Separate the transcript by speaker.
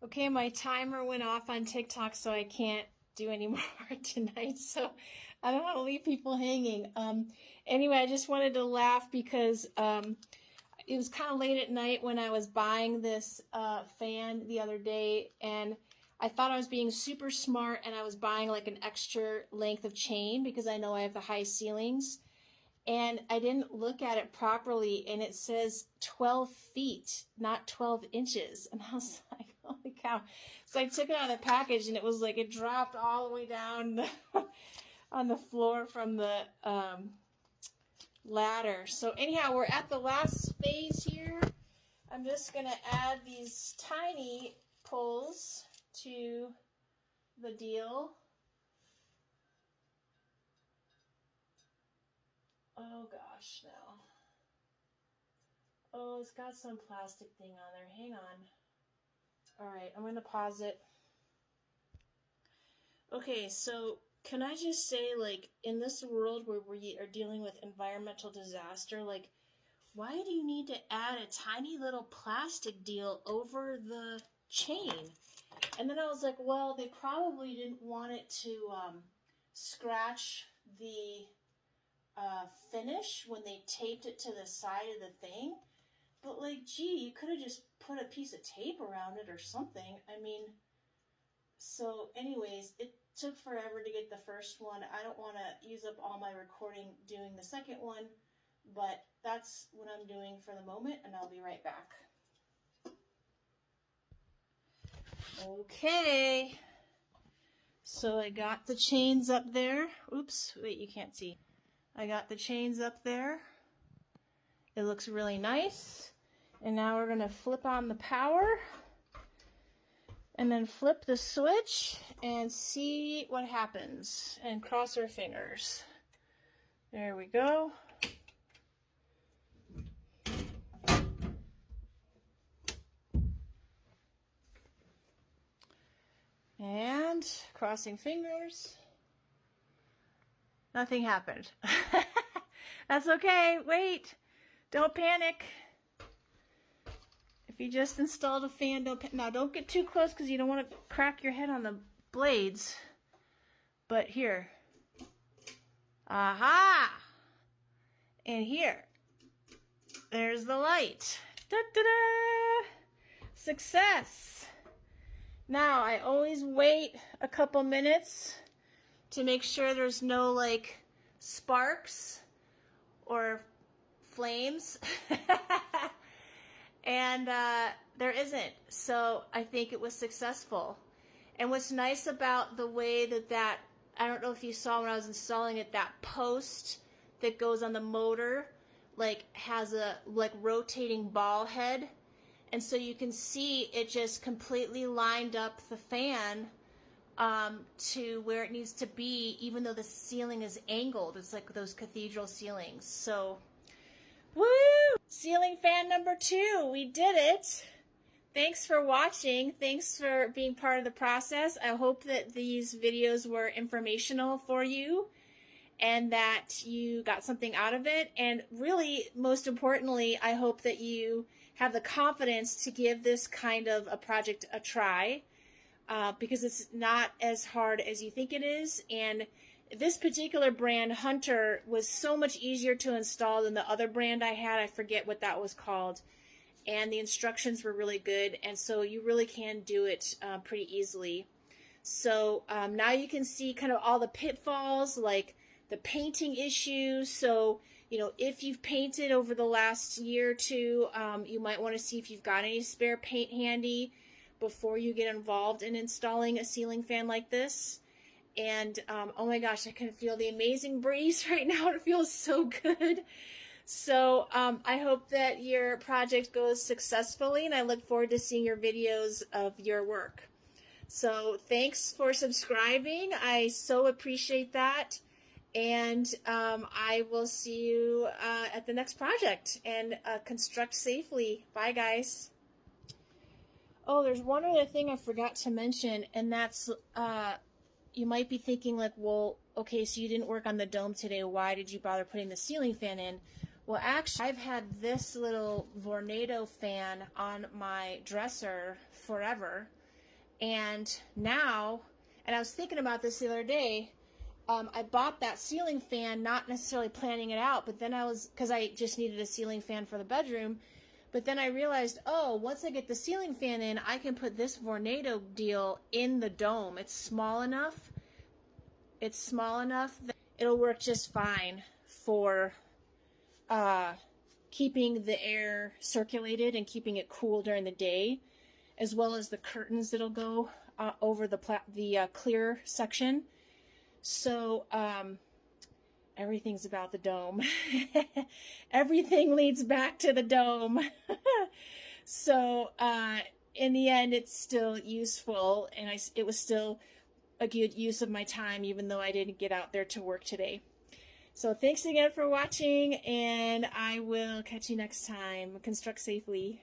Speaker 1: Okay, my timer went off on TikTok, so I can't do any more tonight. So I don't want to leave people hanging. Anyway, I just wanted to laugh because it was kind of late at night when I was buying this fan the other day, and I thought I was being super smart, and I was buying like an extra length of chain because I know I have the high ceilings. And I didn't look at it properly, and it says 12 feet, not 12 inches. And I was like, holy cow. So I took it out of the package, and it was like it dropped all the way down on the floor from the ladder. So anyhow, we're at the last phase here. I'm just going to add these tiny pulls to the deal. Oh gosh, no. Oh, it's got some plastic thing on there. Hang on. All right, I'm going to pause it. Okay, so can I just say, like, in this world where we are dealing with environmental disaster, like, why do you need to add a tiny little plastic deal over the chain? And then I was like, well, they probably didn't want it to scratch the finish when they taped it to the side of the thing. But, like, gee, you could have just put a piece of tape around it or something. I mean, so anyways, it took forever to get the first one. I don't want to use up all my recording doing the second one, but that's what I'm doing for the moment, and I'll be right back. Okay. So I got the chains up there. Oops, wait, you can't see. I got the chains up there. It looks really nice. And now we're going to flip on the power and then flip the switch and see what happens and cross our fingers. There we go. And crossing fingers. Nothing happened. That's okay. Wait. Don't panic. If you just installed a fan, don't get too close because you don't want to crack your head on the blades. But here. Aha! And here. There's the light. Da-da-da! Success! Now, I always wait a couple minutes to make sure there's no, like, sparks or flames. And there isn't. So I think it was successful. And what's nice about the way that I don't know if you saw when I was installing it, that post that goes on the motor, like, has a, like, rotating ball head. And so you can see it just completely lined up the fan to where it needs to be, even though the ceiling is angled. It's like those cathedral ceilings. So, woo! Ceiling fan number 2. We did it. Thanks for watching. Thanks for being part of the process. I hope that these videos were informational for you and that you got something out of it. And really, most importantly, I hope that you have the confidence to give this kind of a project a try because it's not as hard as you think it is. And this particular brand, Hunter, was so much easier to install than the other brand I had. I forget what that was called. And the instructions were really good. And so you really can do it pretty easily. So now you can see kind of all the pitfalls, like the painting issues. So, you know, if you've painted over the last year or two, you might want to see if you've got any spare paint handy before you get involved in installing a ceiling fan like this. And oh my gosh, I can feel the amazing breeze right now. It feels so good. So I hope that your project goes successfully, and I look forward to seeing your videos of your work. So thanks for subscribing. I so appreciate that. And I will see you at the next project. And construct safely. Bye, guys. Oh, there's one other thing I forgot to mention, and that's you might be thinking, like, well, okay, so you didn't work on the dome today. Why did you bother putting the ceiling fan in? Well, actually, I've had this little Vornado fan on my dresser forever. And now, and I was thinking about this the other day, I bought that ceiling fan, not necessarily planning it out, but then because I just needed a ceiling fan for the bedroom, but then I realized, oh, once I get the ceiling fan in, I can put this Vornado deal in the dome. It's small enough that it'll work just fine for keeping the air circulated and keeping it cool during the day, as well as the curtains that'll go over the clear section. So everything's about the dome. Everything leads back to the dome. So in the end, it's still useful, and it was still a good use of my time, even though I didn't get out there to work today. So thanks again for watching, and I will catch you next time. Construct safely.